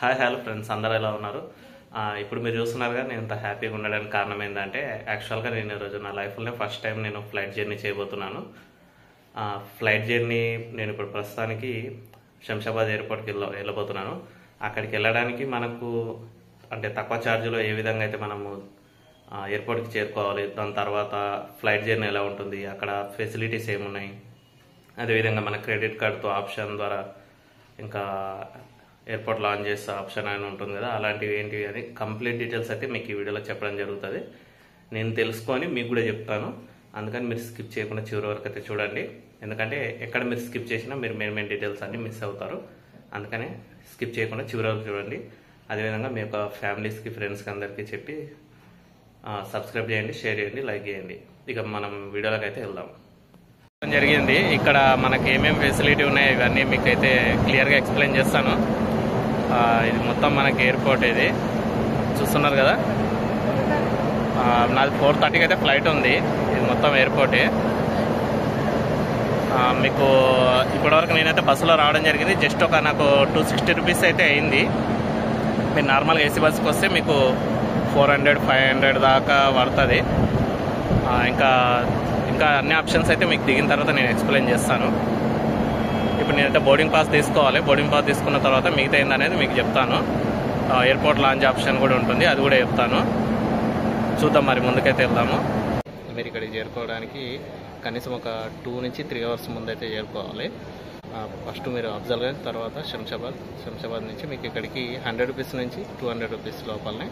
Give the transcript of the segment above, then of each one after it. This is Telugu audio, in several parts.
హాయ్ హలో ఫ్రెండ్స్, అందరూ ఎలా ఉన్నారు? ఇప్పుడు మీరు చూస్తున్నారుగా నేను ఇంత హ్యాపీగా ఉండడానికి కారణం ఏంటంటే, యాక్చువల్గా నేను ఈరోజు నా లైఫ్లోనే ఫస్ట్ టైం నేను ఫ్లైట్ జర్నీ చేయబోతున్నాను. ఫ్లైట్ జర్నీ నేను ఇప్పుడు ప్రస్తుతానికి శంషాబాద్ ఎయిర్పోర్ట్కి వెళ్ళబోతున్నాను. అక్కడికి వెళ్ళడానికి మనకు అంటే తక్కువ ఛార్జీలో ఏ విధంగా అయితే మనము ఎయిర్పోర్ట్కి చేరుకోవాలి, దాని తర్వాత ఫ్లైట్ జర్నీ ఎలా ఉంటుంది, అక్కడ ఫెసిలిటీస్ ఏమున్నాయి, అదేవిధంగా మన క్రెడిట్ కార్డుతో ఆప్షన్ ద్వారా ఇంకా ఎయిర్పోర్ట్ లాంచ్ చేసే ఆప్షన్ అని ఉంటుంది కదా, అలాంటివి ఏంటివి అని కంప్లీట్ డీటెయిల్స్ అయితే మీకు ఈ వీడియోలో చెప్పడం జరుగుతుంది. నేను తెలుసుకొని మీకు కూడా చెప్తాను, అందుకని మీరు స్కిప్ చేయకుండా చివరి వరకు అయితే చూడండి. ఎందుకంటే ఎక్కడ మీరు స్కిప్ చేసినా మీరు మెయిన్ డీటెయిల్స్ అన్ని మిస్ అవుతారు. అందుకనే స్కిప్ చేయకుండా చివరి వరకు చూడండి. అదేవిధంగా మీ యొక్క ఫ్యామిలీస్కి, ఫ్రెండ్స్కి అందరికీ చెప్పి సబ్స్క్రైబ్ చేయండి, షేర్ చేయండి, లైక్ చేయండి. ఇక మనం వీడియోలోకి అయితే వెళ్దాం. జరిగింది ఇక్కడ మనకి ఏమేమి ఫెసిలిటీ ఉన్నాయి ఇవన్నీ మీకు అయితే క్లియర్గా ఎక్స్ప్లెయిన్ చేస్తాను. ఇది మొత్తం మనకి ఎయిర్పోర్ట్, ఇది చూస్తున్నారు కదా. నాది 4:30కి అయితే ఫ్లైట్ ఉంది. ఇది మొత్తం ఎయిర్పోర్టే. మీకు ఇప్పటివరకు నేనైతే బస్సులో రావడం జరిగింది. జస్ట్ ఒక నాకు 260 రూపీస్ అయితే అయింది. మీరు నార్మల్గా ఏసీ బస్సుకి వస్తే మీకు 400-500 దాకా పడుతుంది. ఇంకా అన్ని ఆప్షన్స్ అయితే మీకు దిగిన తర్వాత నేను ఎక్స్ప్లెయిన్ చేస్తాను. ఇప్పుడు నేనైతే బోర్డింగ్ పాస్ తీసుకోవాలి. బోర్డింగ్ పాస్ తీసుకున్న తర్వాత మిగతా ఏందనేది మీకు చెప్తాను. ఎయిర్పోర్ట్ లాంచ్ ఆప్షన్ కూడా ఉంటుంది, అది కూడా చెప్తాను. చూద్దాం, మరి ముందుకైతే వెళ్దాము. మీరు ఇక్కడికి చేరుకోవడానికి కనీసం ఒక 2 నుంచి 3 అవర్స్ ముందైతే చేరుకోవాలి. ఫస్ట్ మీరు అఫ్జల్ గంజ్, తర్వాత శంషాబాద్ నుంచి మీకు ఇక్కడికి 100 రూపీస్ నుంచి 200 రూపీస్ లోపలనే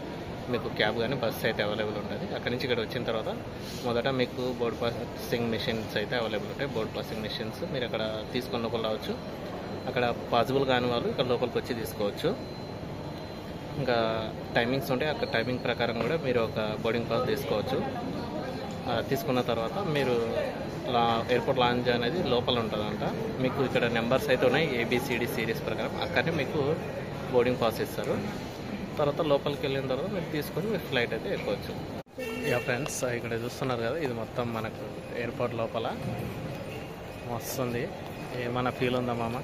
మీకు క్యాబ్ కానీ బస్సు అయితే అవైలబుల్ ఉంటుంది. అక్కడి నుంచి ఇక్కడ వచ్చిన తర్వాత మొదట మీకు బోర్డ్ పాసింగ్ మెషిన్స్ అయితే అవైలబుల్ ఉంటాయి. బోర్డ్ పాసింగ్ మెషిన్స్ మీరు అక్కడ తీసుకొని లోపల రావచ్చు. అక్కడ పాసిబుల్ కాని వాళ్ళు ఇక్కడ లోపలికి వచ్చి తీసుకోవచ్చు. ఇంకా టైమింగ్స్ ఉంటాయి, అక్కడ టైమింగ్ ప్రకారం కూడా మీరు ఒక బోర్డింగ్ పాస్ తీసుకోవచ్చు. తీసుకున్న తర్వాత మీరు ఎయిర్పోర్ట్ లాంచ్ అనేది లోపల ఉంటుందంట. మీకు ఇక్కడ నెంబర్స్ అయితే ఉన్నాయి, ABCD సిరీస్ ప్రకారం. అక్కడనే మీకు బోర్డింగ్ పాస్ ఇస్తారు. తర్వాత లోపలికి వెళ్ళిన తర్వాత మీరు తీసుకొని మీరు ఫ్లైట్ అయితే ఎక్కొచ్చు. యా ఫ్రెండ్స్, ఇక్కడ చూస్తున్నారు కదా, ఇది మొత్తం మనకు ఎయిర్పోర్ట్ లోపల వస్తుంది. ఏమైనా ఫీల్ ఉందా మామ?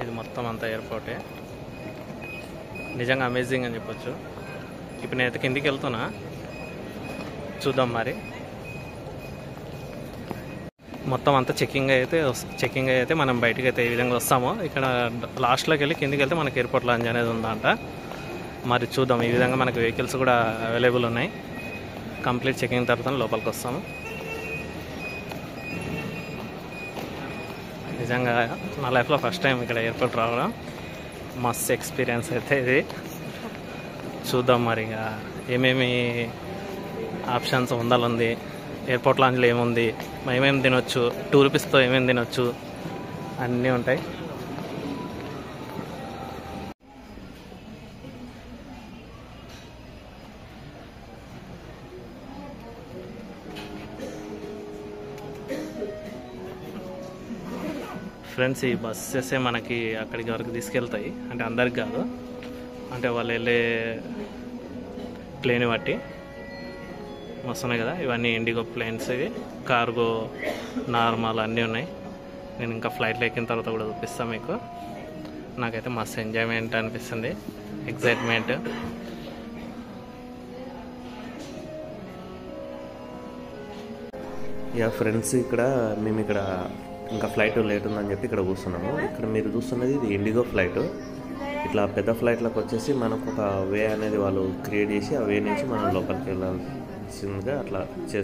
ఇది మొత్తం అంతా ఎయిర్పోర్టే. నిజంగా అమేజింగ్ అని చెప్పొచ్చు. ఇప్పుడు నేనైతే కిందికి వెళ్తున్నా, చూద్దాం మరి. మొత్తం అంతా చెక్కింగ్ అయితే మనం బయటకు అయితే ఏ విధంగా వస్తామో, ఇక్కడ లాస్ట్లోకి వెళ్ళి కిందికి వెళ్తే మనకి ఎయిర్పోర్ట్ లాంచ్ అనేది ఉందంట. మరి చూద్దాం. ఈ విధంగా మనకు వెహికల్స్ కూడా అవైలబుల్ ఉన్నాయి. కంప్లీట్ చెక్కింగ్ తర్వాత లోపలికి వస్తాము. నిజంగా నా లైఫ్లో ఫస్ట్ టైం ఇక్కడ ఎయిర్పోర్ట్ రావడం, మస్త్ ఎక్స్పీరియన్స్ అయితే ఇది. చూద్దాం మరి ఇక ఏమేమి ఆప్షన్స్ ఉండాలంది, ఎయిర్పోర్ట్ లాంచ్లో ఏముంది, ఏమేమి తినొచ్చు, 2 రూపీస్తో ఏమేమి తినొచ్చు, అన్నీ ఉంటాయి. ఫ్రెండ్స్, ఈ బస్సెస్ మనకి అక్కడికి వరకు తీసుకెళ్తాయి. అంటే అందరికి కాదు, అంటే వాళ్ళు వెళ్ళే ప్లేన్ బట్టి వస్తున్నాయి కదా. ఇవన్నీ ఇండిగో ప్లేన్స్, ఇవి కార్గో, నార్మల్ అన్నీ ఉన్నాయి. నేను ఇంకా ఫ్లైట్లో ఎక్కిన తర్వాత కూడా చూపిస్తాను మీకు. నాకైతే మస్తు ఎంజాయ్మెంట్ అనిపిస్తుంది, ఎక్సైట్మెంట్. యా ఫ్రెండ్స్, మేము ఇక్కడ ఇంకా ఫ్లైట్ లేట్ ఉందని చెప్పి ఇక్కడ కూర్చున్నాము. ఇక్కడ మీరు చూస్తున్నది ఇది ఇండిగో ఫ్లైట్. ఇట్లా పెద్ద ఫ్లైట్లకు వచ్చేసి మనకు ఒక వే అనేది వాళ్ళు క్రియేట్ చేసి, ఆ వే నుంచి మనం లోపలికి వెళ్ళాలి.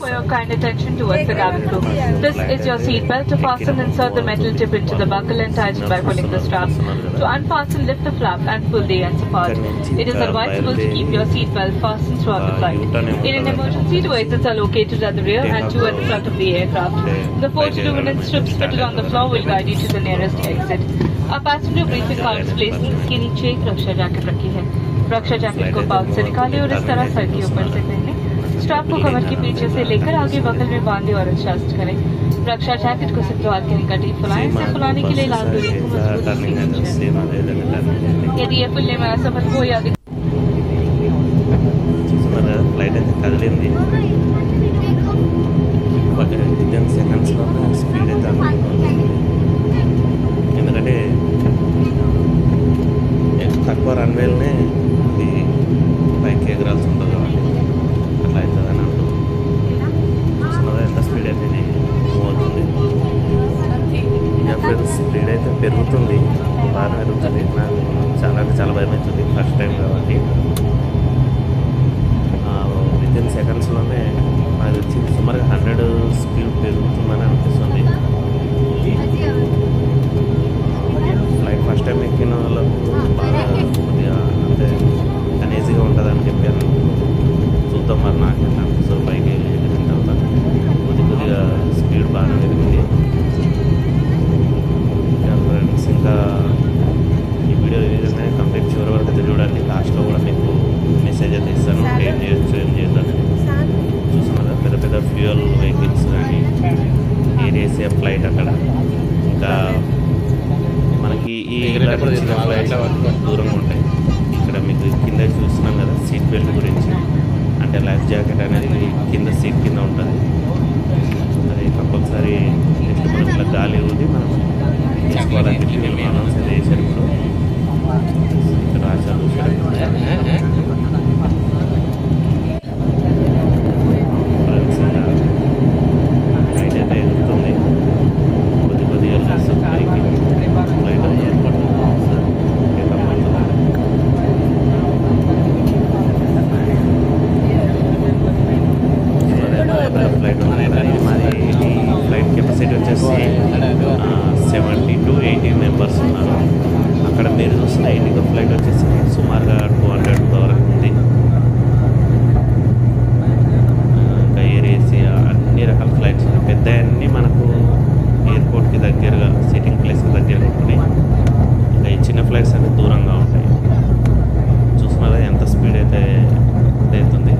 For your kind attention towards the cabin crew. This is your seat belt. To fasten, insert the metal tip into the buckle and tighten by pulling the straps. To unfasten, lift the flap and pull the ends apart. It is advisable to keep your seat belt fastened throughout the flight. In an emergency, 2 exits are located at the rear and 2 at the front of the aircraft. The 4 to 2 minute strips fitted on the floor will guide you to the nearest exit. Our passenger briefing card is placed in इसके नीचे एक रक्षा जैकेट रखी है. रक्षा जैकेट को पाउच से निकालें और इस तरह सर के ऊपर से पहने. स्ट्रैप को कमर के पीछे से लेकर आगे बगल में बांधे और एडजस्ट करें. रक्षा जैकेट को सिर्फ द्वार के निकट ही फुलाएं. इसे फुलाने के लिए लाल डोरी को मजबूती से खींचें. यदि ये फुलने में असफल हो या फ्लाइट అయితే కదిలింది. 10 సెకండ్స్లో స్పీడ్ అయితే ఎందుకంటే రన్వేల్నే ఇది పైకి ఎగరాల్సి ఉంటుంది కాబట్టి అట్లా అవుతుంది అని అంటూ చూస్తున్నదా ఎంత స్పీడ్ అయితే మూవ్ అవుతుంది. ఫ్రెండ్స్ స్పీడ్ అయితే పెరుగుతుంది, బాగా పెరుగుతుంది. నాకు చాలా అంటే చాలా భయం అవుతుంది, ఫస్ట్ టైం కాబట్టి. వితిన్ సెకండ్స్లోనే అది వచ్చి సుమారుగా 100 స్పీడ్ పెరుగుతుందని అనిపిస్తుంది. ఫ్లైట్ ఫస్ట్ టైం ఎక్కిన వాళ్ళకు బాగా కొద్దిగా అంటే అన్ఈజీగా ఉంటుందని చెప్పాను. చూద్దాం మరి నాకు ఎట్లా అనిపిస్తుంది పైకి ఎగిరిన తర్వాత. కొద్దిగా స్పీడ్ బాగా పెరిగింది. ఫ్రెండ్స్ ఇంకా ఈ వీడియో ఏ విధంగా కంప్లీట్ చివరి వరకు అయితే చూడండి. లాస్ట్లో కూడా మీకు మెసేజ్ అయితే ఇస్తాను, ఏం చేయొచ్చు ఏం చేద్దాం. చూస్తున్నారు పెద్ద పెద్ద ఫ్యూయల్ వెహికల్స్ కానీ ఎయిర్ ఏసియా ఫ్లైట్ అక్కడ. ఇంకా మనకి ఈ ఫ్లైట్ దూరంగా ఉంటాయి. ఇక్కడ మీకు కింద చూస్తున్నాం కదా సీట్ బెల్ట్ గురించి, అంటే లైఫ్ జాకెట్ అనేది కింద సీట్ కింద ఉంటుంది. అది కంపల్సరీ నెక్స్ట్ మనం ఇట్లా గాలి ఊది మనం తీసుకోవాలని చెప్పి మేము అనౌన్స్ అయితే చేశారు. ఇప్పుడు రాశారు ఫ్లైట్ అయితే ఎగురుతుంది. కొద్దిగా పైకి ఫ్లైట్ ఎయిర్పోర్ట్ ఫ్లైట్ ఉంది. మాది ఈ ఫ్లైట్ కెపాసిటీ వచ్చేసి 70 to 80 మెంబర్స్ ఉన్నారు. అక్కడ మీరు చూస్తున్న ఇండిగో ఫ్లైట్ వచ్చేసి సుమారుగా 200 వరకు ఉంది. ఇంకా ఎయిర్ ఏసియా అన్ని రకాల ఫ్లైట్స్ పెద్ద అన్నీ మనకు ఎయిర్పోర్ట్కి దగ్గరగా సిట్టింగ్ ప్లేస్కి దగ్గరగా ఉంటున్నాయి. ఇంకా ఈ చిన్న ఫ్లైట్స్ అన్నీ దూరంగా ఉంటాయి. చూస్తున్నారా ఎంత స్పీడ్ అయితే అవుతుంది.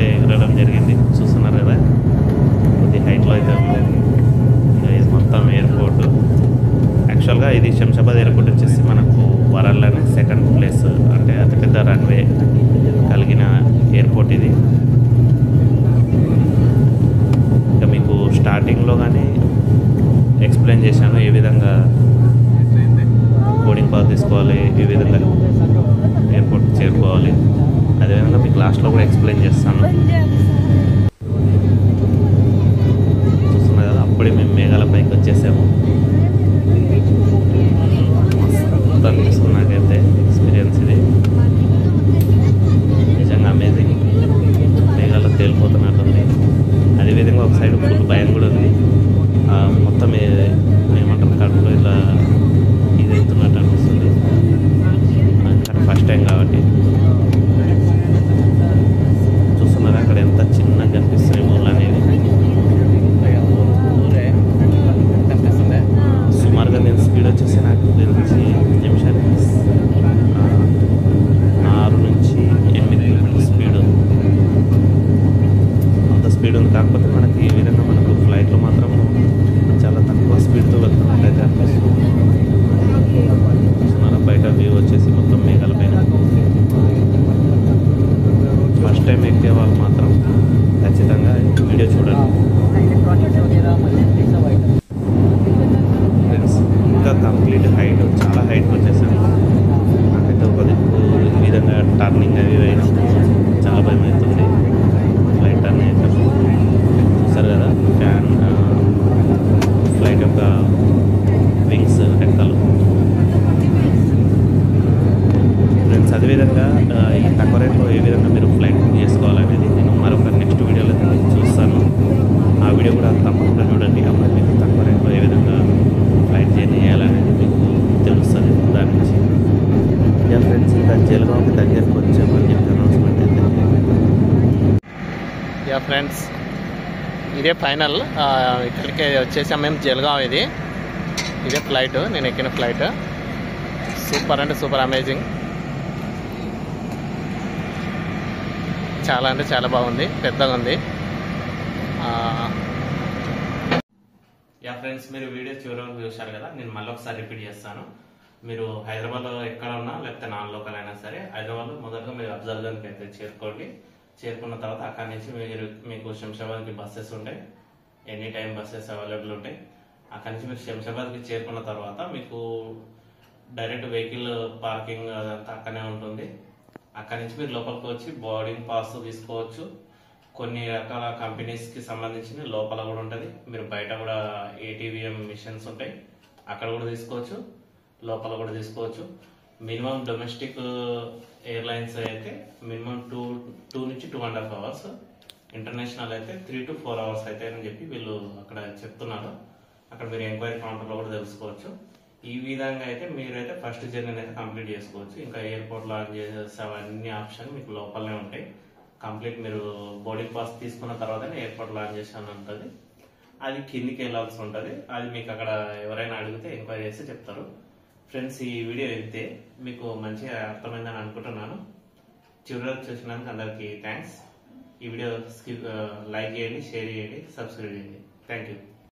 ఎగరడం జరిగింది, చూస్తున్నారు కదా కొద్ది హైట్లో అయితే ఉంది. ఇది మొత్తం ఎయిర్పోర్ట్. యాక్చువల్గా ఇది శంషాబాద్ ఎయిర్పోర్ట్ వచ్చేసి మనకు వరల్డ్లోనే సెకండ్ ప్లేస్, అంటే అతిపెద్ద రన్వే కలిగిన ఎయిర్పోర్ట్ ఇది. ఇంకా మీకు స్టార్టింగ్లో కానీ ఎక్స్ప్లెయిన్ చేశాను ఏ విధంగా బోర్డింగ్ పాస్ తీసుకోవాలి, ఏ విధంగా ఎయిర్పోర్ట్ చేరుకోవాలి. అదేవిధంగా మీకు లాస్ట్లో కూడా ఎక్స్ప్లెయిన్ చేస్తాను. చూస్తున్నారు కదా అప్పుడే మేము మేఘాల పైకి వచ్చేసాము. మస్తు అనిపిస్తుంది నాకైతే ఎక్స్పీరియన్స్ ఇది, నిజంగా అమేజింగ్. మేఘాల్లో తేలిపోతున్నట్టుంది. అదేవిధంగా ఒక సైడ్ ఫుల్ భయం కూడా ఉంది. మొత్తం ఏమంటారు కడుపులో ఇలా ఇది అవుతున్నట్టు అనిపిస్తుంది, కానీ ఫస్ట్ టైం కాబట్టి. చూస్తున్నారా అక్కడ ఎంత చిన్నగా కనిపిస్తున్నాయి ఊళ్ళు అనేది. సుమారుగా నేను స్పీడ్ వచ్చేసి నాకు తెలిసి నిమిషానికి 6 నుంచి 8 కిలోమీటర్ల స్పీడ్, అంత స్పీడ్ ఉంది. కాకపోతే మనకి ఈ విధంగా మనకు ఫ్లైట్లో మాత్రం చాలా తక్కువ స్పీడ్తో వెళ్తున్నట్టయితే అనిపిస్తుంది. చూస్తున్నారా బయట వ్యూ వచ్చేసి మొత్తం మేఘాల పైన. ఫస్ట్ టైం ఎక్కే వాళ్ళు మాత్రం ఖచ్చితంగా వీడియో చూడండి. ఫ్రెండ్స్ ఇంకా కంప్లీట్ హైట్, చాలా హైట్కి వచ్చేసాను. నాకైతే ఒక ఈ విధంగా టర్నింగ్ అవి అయినప్పుడు చాలా భయం అవుతుంది. ఫ్లైట్ టర్న్ అయ్యేటప్పుడు చూస్తారు కదా ఫ్లైట్ యొక్క వింగ్స్ రెక్కలు. ఫ్రెండ్స్ అదేవిధంగా ఈ తక్కువ రేట్లో ఏ విధంగా మీరు ఫ్లైట్ బుక్ చేసుకోవాలనేది నేను మరొక నెక్స్ట్ వీడియోలో చూస్తాను. ఆ వీడియో కూడా తప్పకుండా చూడండి. అప్పుడు మీకు తక్కువ రేట్లో ఏ విధంగా ఫ్లైట్ జర్నీ చేయాలనేది మీకు తెలుస్తుంది దాని నుంచి. ఫ్రెండ్స్ ఇంకా జలగాంకి దగ్గరకు వచ్చామని చెప్పి అనౌన్స్మెంట్ అయితే. ఫ్రెండ్స్ ఇదే ఫైనల్, ఇక్కడికి వచ్చేసాం మేము జలగాం. ఇదే ఫ్లైట్, నేను ఎక్కిన ఫ్లైట్. సూపర్ అంటే సూపర్ అమేజింగ్, చాలా అంటే చాలా బాగుంది, పెద్దగా ఉంది. ఫ్రెండ్స్ మీరు వీడియో చివరి వరకు చూశారు కదా, నేను మళ్ళీ ఒకసారి రిపీట్ చేస్తాను. మీరు హైదరాబాద్లో ఎక్కడ ఉన్నా లేకపోతే నాన్ లోకల్ అయినా సరే హైదరాబాద్లో మొదటగా మీరు అఫ్జల్గంజ్కి అయితే చేరుకోండి. చేరుకున్న తర్వాత అక్కడి నుంచి మీకు శంషాబాద్కి బస్సెస్ ఉంటాయి, ఎనీ టైం బస్సెస్ అవైలబుల్ ఉంటాయి. అక్కడి నుంచి మీరు శంషాబాద్కి చేరుకున్న తర్వాత మీకు డైరెక్ట్ వెహికల్ పార్కింగ్ అదంతా అక్కడనే ఉంటుంది. అక్కడి నుంచి మీరు లోపలికి వచ్చి బోర్డింగ్ పాస్ తీసుకోవచ్చు. కొన్ని రకాల కంపెనీస్కి సంబంధించిన లోపల కూడా ఉంటుంది. మీరు బయట కూడా ATVM మిషన్స్ ఉంటాయి, అక్కడ కూడా తీసుకోవచ్చు, లోపల కూడా తీసుకోవచ్చు. మినిమం డొమెస్టిక్ ఎయిర్లైన్స్ అయితే మినిమం 2 నుంచి 2.5 అవర్స్, ఇంటర్నేషనల్ అయితే 3 to 4 అవర్స్ అయితే అని చెప్పి వీళ్ళు అక్కడ చెప్తున్నారు. అక్కడ మీరు ఎంక్వైరీ కౌంటర్లో కూడా తెలుసుకోవచ్చు. ఈ విధంగా అయితే మీరైతే ఫస్ట్ జర్నీ అయితే కంప్లీట్ చేసుకోవచ్చు. ఇంకా ఎయిర్పోర్ట్ లాంచ్ చేసే అవన్నీ ఆప్షన్ మీకు లోపలనే ఉంటాయి. కంప్లీట్ మీరు బోర్డింగ్ పాస్ తీసుకున్న తర్వాతనే ఎయిర్పోర్ట్ లాంచ్ చేసాను ఉంటుంది. అది కిందికి వెళ్ళాల్సి ఉంటుంది. అది మీకు అక్కడ ఎవరైనా అడిగితే ఎంక్వైరీ చేసి చెప్తారు. ఫ్రెండ్స్, ఈ వీడియో అయితే మీకు మంచిగా అర్థమైందని అనుకుంటున్నాను. చివరికి చూసినందుకు అందరికీ థ్యాంక్స్. ఈ వీడియో లైక్ చేయండి, షేర్ చేయండి, సబ్స్క్రైబ్ చేయండి. Thank you.